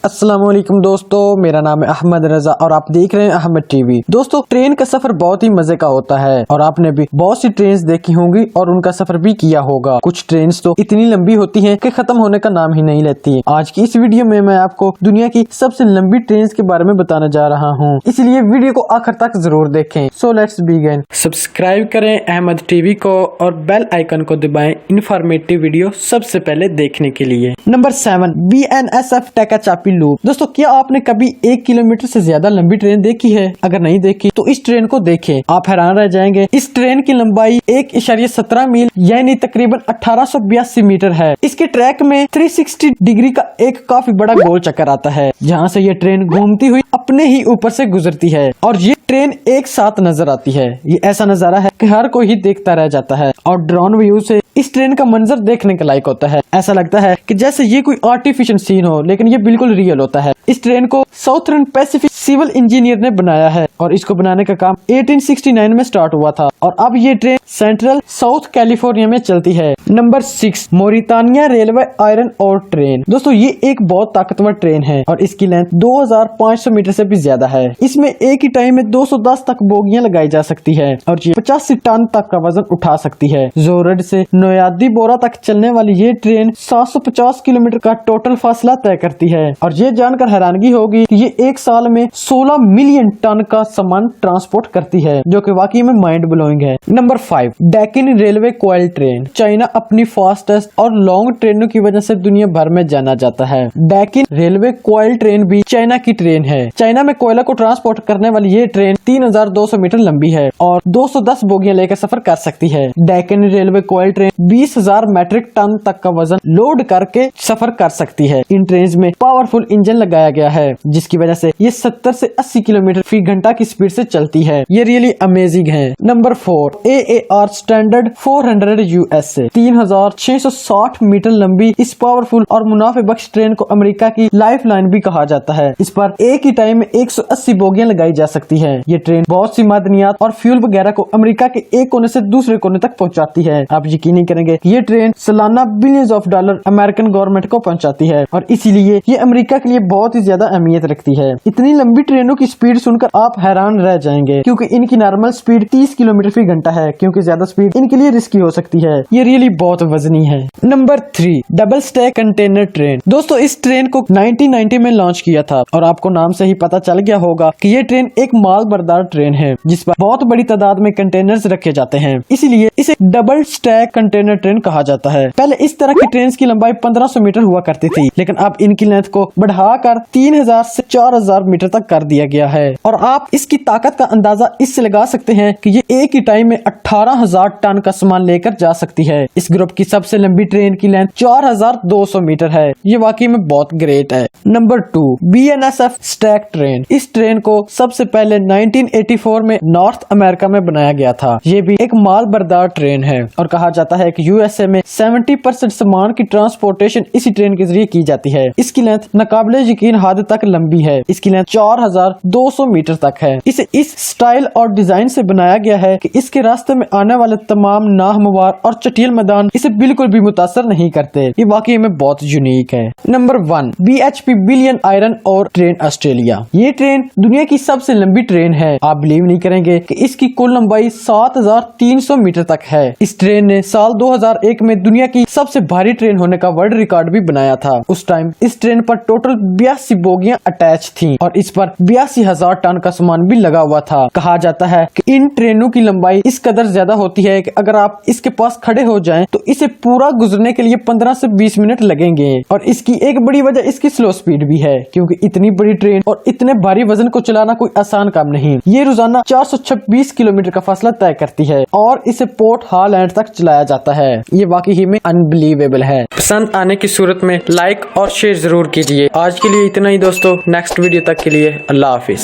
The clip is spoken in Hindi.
अस्सलाम वालेकुम दोस्तों, मेरा नाम है अहमद रजा और आप देख रहे हैं अहमद टीवी। दोस्तों, ट्रेन का सफर बहुत ही मजे का होता है और आपने भी बहुत सी ट्रेन देखी होंगी और उनका सफर भी किया होगा। कुछ ट्रेन तो इतनी लंबी होती हैं कि खत्म होने का नाम ही नहीं लेती। आज की इस वीडियो में मैं आपको दुनिया की सबसे लंबी ट्रेन के बारे में बताने जा रहा हूँ, इसलिए वीडियो को आखिर तक जरूर देखें। So let's begin. सब्सक्राइब करें अहमद टीवी को और बेल आइकन को दबाएं इन्फॉर्मेटिव वीडियो सबसे पहले देखने के लिए। Number 7, BNSF Tehachapi loop. दोस्तों, क्या आपने कभी 1 किलोमीटर से ज्यादा लंबी ट्रेन देखी है? अगर नहीं देखी तो इस ट्रेन को देखें, आप हैरान रह जाएंगे। इस ट्रेन की लंबाई 1.17 मील यानी तकरीबन 1882 मीटर है। इसके ट्रैक में 360 डिग्री का एक काफी बड़ा गोल चक्कर आता है, जहाँ से ये ट्रेन घूमती हुई अपने ही ऊपर से गुजरती है और ये ट्रेन एक साथ नजर आती है। ये ऐसा नजारा है कि हर कोई ही देखता रह जाता है और ड्रोन व्यू से इस ट्रेन का मंजर देखने के लायक होता है। ऐसा लगता है कि जैसे ये कोई आर्टिफिशियल सीन हो, लेकिन ये बिल्कुल रियल होता है। इस ट्रेन को साउथर्न पैसिफिक सिविल इंजीनियर ने बनाया है और इसको बनाने का काम 1869 में स्टार्ट हुआ था और अब ये ट्रेन सेंट्रल साउथ कैलिफोर्निया में चलती है। Number 6, Mauritania railway iron ore train. दोस्तों, ये एक बहुत ताकतवर ट्रेन है और इसकी लेंथ 2500 मीटर से भी ज्यादा है। इसमें एक ही टाइम में 210 तक बोगियां लगाई जा सकती है और ये 85 टन तक का वजन उठा सकती है। जोरड से नोयादी बोरा तक चलने वाली ये ट्रेन 750 किलोमीटर का टोटल फासला तय करती है और ये जानकर हैरानगी होगी कि ये एक साल में 16 मिलियन टन का सामान ट्रांसपोर्ट करती है, जो कि वाकई में माइंड ब्लोइंग है। Number 5, Daqin railway coal train. China अपनी फास्टेस्ट और लॉन्ग ट्रेनों की वजह से दुनिया भर में जाना जाता है। डैकिन रेलवे कॉइल ट्रेन भी चाइना की ट्रेन है। चाइना में कोयला को ट्रांसपोर्ट करने वाली ये ट्रेन 3200 मीटर लंबी है और 210 बोगियां लेकर सफर कर सकती है। Daqin railway coal train 20,000 metric ton तक का वजन लोड करके सफर कर सकती है। इन ट्रेन में पावरफुल इंजन लगाया गया है, जिसकी वजह से ये 70 से 80 किलोमीटर फी घंटा की स्पीड से चलती है। ये रियली अमेजिंग है। Number 4, AAR standard 400 USA। 3660 meter लंबी इस पावरफुल और मुनाफे बख्श ट्रेन को अमेरिका की लाइफ लाइन भी कहा जाता है। इस पर एक ही टाइम में 180 बोगियां लगाई जा सकती है। ये ट्रेन बहुत सी मादनियात और फ्यूल वगैरह को अमेरिका के एक कोने से दूसरे कोने तक पहुंचाती है। आप यकीन नहीं करेंगे, ये ट्रेन सालाना billions of dollar American government को पहुंचाती है और इसीलिए ये अमेरिका के लिए बहुत ही ज्यादा अहमियत रखती है। इतनी लंबी ट्रेनों की स्पीड सुनकर आप हैरान रह जाएंगे, क्योंकि इनकी नॉर्मल स्पीड 30 किलोमीटर फी घंटा है, क्योंकि ज्यादा स्पीड इनके लिए रिस्की हो सकती है। ये रियली बहुत वजनी है। Number 3, double stack container train. दोस्तों, इस ट्रेन को 1990 में लॉन्च किया था और आपको नाम से ही पता चल गया होगा कि ये ट्रेन एक माल बरदार ट्रेन है, जिस पर बहुत बड़ी तादाद में कंटेनर्स रखे जाते हैं, इसीलिए इसे डबल स्टैक कंटेनर ट्रेन कहा जाता है। पहले इस तरह की ट्रेन की लंबाई 1500 मीटर हुआ करती थी, लेकिन अब इनकी लेंथ को बढ़ाकर 3000 से 4000 मीटर तक कर दिया गया है और आप इसकी ताकत का अंदाजा इससे लगा सकते हैं कि ये एक ही टाइम में 18,000 टन का सामान लेकर जा सकती है। इस ग्रुप की सबसे लंबी ट्रेन की लेंथ 4200 मीटर है। ये वाकई में बहुत ग्रेट है। Number 2, BNSF stack train. इस ट्रेन को सबसे पहले 1984 में नॉर्थ अमेरिका में बनाया गया था। ये भी एक माल बरदार ट्रेन है और कहा जाता है कि USA में 70% सामान की ट्रांसपोर्टेशन इसी ट्रेन के जरिए की जाती है। इसकी लेंथ नाकाबिले यकीन हद तक लंबी है। इसकी लेंथ 4200 मीटर तक है। इसे इस स्टाइल और डिजाइन से बनाया गया है कि इसके रास्ते में आने वाले तमाम नाहमवार और चटियल मैदान इसे बिल्कुल भी मुतासर नहीं करते। ये वाकई में बहुत यूनिक है। नंबर 1, BHP बिलियन आयरन और ट्रेन ऑस्ट्रेलिया। ये ट्रेन दुनिया की सबसे लंबी ट्रेन है। आप बिलीव नहीं करेंगे कि इसकी कुल लंबाई 7300 मीटर तक है। इस ट्रेन ने साल 2001 में दुनिया की सबसे भारी ट्रेन होने का वर्ल्ड रिकॉर्ड भी बनाया था। उस टाइम इस ट्रेन पर टोटल 82 बोगियां अटैच थी और इस पर 82,000 टन का सामान भी लगा हुआ था। कहा जाता है कि इन ट्रेनों की लंबाई इस कदर ज्यादा होती है कि अगर आप इसके पास खड़े हो जाएं तो इसे पूरा गुजरने के लिए 15 से 20 मिनट लगेंगे और इसकी एक बड़ी वजह इसकी स्लो स्पीड भी है, क्योंकि इतनी बड़ी ट्रेन और इतने भारी वजन को चलाना कोई आसान काम नहीं। ये रोजाना 426 किलोमीटर का फासला तय करती है और इसे पोर्ट हॉल एंड तक चलाया जाता है। ये वाकई ही में अनबिलीवेबल है। पसंद आने की सूरत में लाइक और शेयर जरूर कीजिए। आज के लिए इतना ही दोस्तों, नेक्स्ट वीडियो तक के लिए अल्लाह हाफिज।